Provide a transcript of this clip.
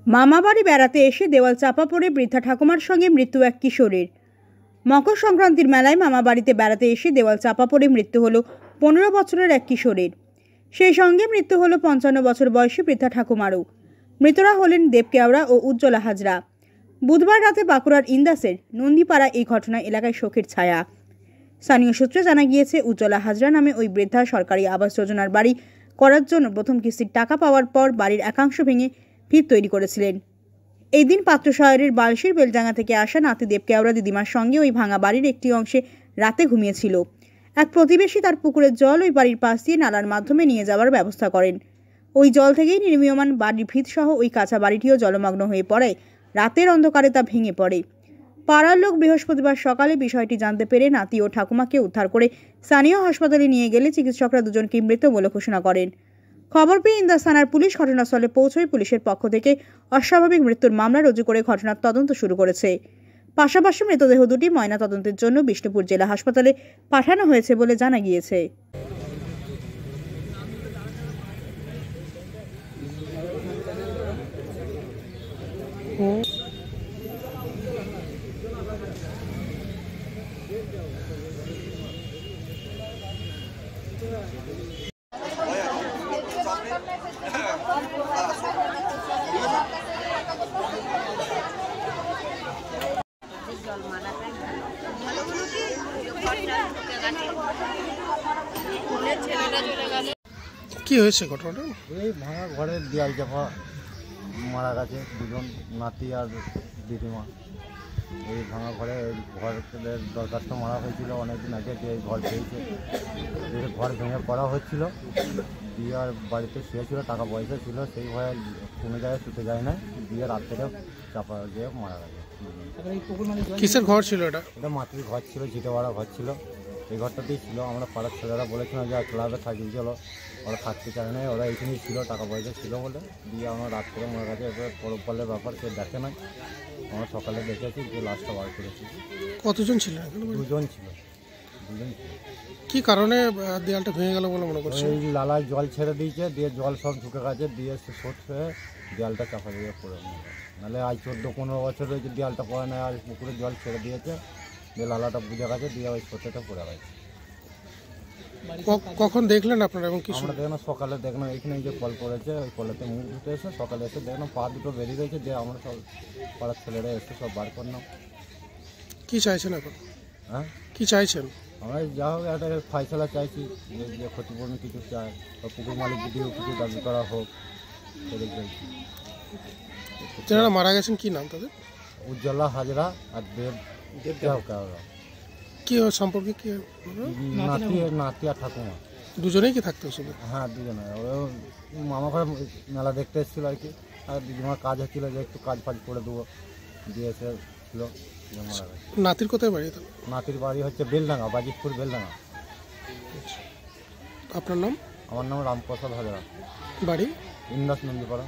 মামাবাড়ি বেড়াতে এসে দেওয়াল চাপা পড়ে বৃদ্ধা ঠাকুমার সঙ্গে মৃত্যু এক কিশোরের। মকর সংক্রান্তির মেলায় মামাবাড়িতে বেড়াতে এসে দেওয়াল চাপা পড়ে মৃত্যু হলো 15 বছরের এক কিশোরের। সেই সঙ্গে মৃত্যু হলো 55 বছর বয়সী বৃদ্ধা ঠাকুমারও। মৃতরা হলেন দেব কেওড়া ও উজ্জ্বলা হাজরা। বুধবার রাতে বাঁকুড়ার ইন্দাসের নন্দীপাড়া এই ঘটনায় এলাকায় শোকের ছায়া। স্থানীয় সূত্রে জানা গিয়েছে, উজ্জ্বলা হাজরা নামে ওই বৃদ্ধা সরকারি আবাস যোজনার বাড়ি করার জন্য প্রথম কিস্তির টাকা পাওয়ার পর বাড়ির একাংশ ভেঙে ভিত তৈরি করেছিলেন। এই দিন পাত্র শহরের বালশির বেলডাঙ্গা থেকে আসা নাতি দেব কেওড়া দিদিমার সঙ্গে ওই ভাঙা বাড়ির একটি অংশে রাতে ঘুমিয়েছিল। এক প্রতিবেশী তার পুকুরের জল ওই বাড়ির পাশ দিয়ে নালার মাধ্যমে নিয়ে যাওয়ার ব্যবস্থা করেন। ওই জল থেকেই নির্মীয়মান বাড়ির ভিত সহ ওই কাঁচা বাড়িটিও জলমগ্ন হয়ে পড়ে। রাতের অন্ধকারে তা ভেঙে পড়ে। পাড়ার লোক বৃহস্পতিবার সকালে বিষয়টি জানতে পেরে নাতি ও ঠাকুমাকে উদ্ধার করে স্থানীয় হাসপাতালে নিয়ে গেলে চিকিৎসকরা দুজনকে মৃত বলে ঘোষণা করেন। খবর পেয়ে ইন্দাস থানার পুলিশ ঘটনাস্থলে পৌঁছয়। পুলিশের পক্ষ থেকে অস্বাভাবিক মৃত্যুর মামলা রুজু করে ঘটনার তদন্ত শুরু করেছে। পাশাপাশি মৃতদেহ দুটি ময়না তদন্তের জন্য বিষ্ণুপুর জেলা হাসপাতালে পাঠানো হয়েছে বলে জানা গিয়েছে। কি হয়েছে ঘটনাটা? এই ভাঙা ঘরের দেয়াল চাপা মারা গেছে দুজন, নাতি আর দিদিমা। এই ভাঙা ঘরে ঘরের দরখাস্ত মারা হয়েছিল অনেকদিন আগে, যে এই ঘর পেয়েছে, ঘর ভেঙে পড়া হচ্ছিল, দিয়ে আর বাড়িতে শুয়েছিল, টাকা পয়সা ছিল, সেই ভয়ে কোনো জায়গায় শুতে যায় না, দিয়ে রাত্রে চাপা দিয়ে মারা গেছে। কিসের ঘর ছিল এটা? এটা মাটির ঘর ছিল, ঝিটে বাড়া ঘর ছিল, এই ঘরটাতেই ছিল। আমরা পাড়ার ছেলেরা বলেছিলাম যে ক্লাবে থাকি চলো, ওরা থাকতে চায় না, ওরা এইখানেই ছিল, টাকা পয়সা ছিল বলে, দিয়ে আমরা রাত করে মারা গেছে। এবার পরবর্তীর ব্যাপার কেউ দেখে নাই, আমরা সকালে দেখেছি যে লাশটা বার করেছি। কতজন ছিল? দুজন ছিল। কি কারণে দেয়ালটা ভেঙে গেল বলে মনে করছে? এই লালায় জল ছেড়ে দিয়েছে, দিয়ে জল সব ঢুকে গেছে, দিয়ে সে সোট হয়ে দেয়ালটা চাপা দিয়ে পড়ে। নাহলে আজ 14-15 বছর হয়েছে দেয়ালটা পড়ে না, আর পুকুরে জল ছেড়ে দিয়েছে, দিয়ে লালাটা বুঝে গেছে, দিয়ে ওই সোটেটা পড়ে গেছে। কখন দেখলেন আপনারা? এবং আমরা দেখলাম সকালে, দেখলাম এখানে যে কল করেছে, ওই কলেতে মুখ ধুতে এসে সকালে এসে দেখলাম পা দুটো বেরিয়ে গেছে, দিয়ে আমরা সব পাড়ার ছেলেরা এসে সব বার করলাম। কি চাইছেন এখন? হ্যাঁ, কি চাইছেন? আমরা যা হোক একটা ফয়সালা চাইছি, যে ক্ষতিপূরণ কিছু চাই, বা পুকুর মালিক যদিও কিছু দাবি করা হোক, সেটাই চাইছি। যারা মারা গেছেন কি নাম তাদের? উজ্জ্বলা হাজরা আর দেব কেওড়া। কি সম্পর্কে? কি নাতি আর ঠাকুমা দুজনেই কি থাকতো শুধু? হ্যাঁ, দুজনে। মামা ঘরে মেলা দেখতে এসেছিল আর কি, আর দিদিমার কাজ হচ্ছিল যে একটু কাজ ফাজ করে দেবো, দিয়ে এসেছিল। নাতির কোথায় বাড়ি? নাতির বাড়ি হচ্ছে বেলডাঙ্গা, বাজিতপুর বেলডাঙ্গা। আপনার নাম? আমার নাম রামপ্রসাদ হাজরা, বাড়ি ইন্দাস নন্দীপাড়া।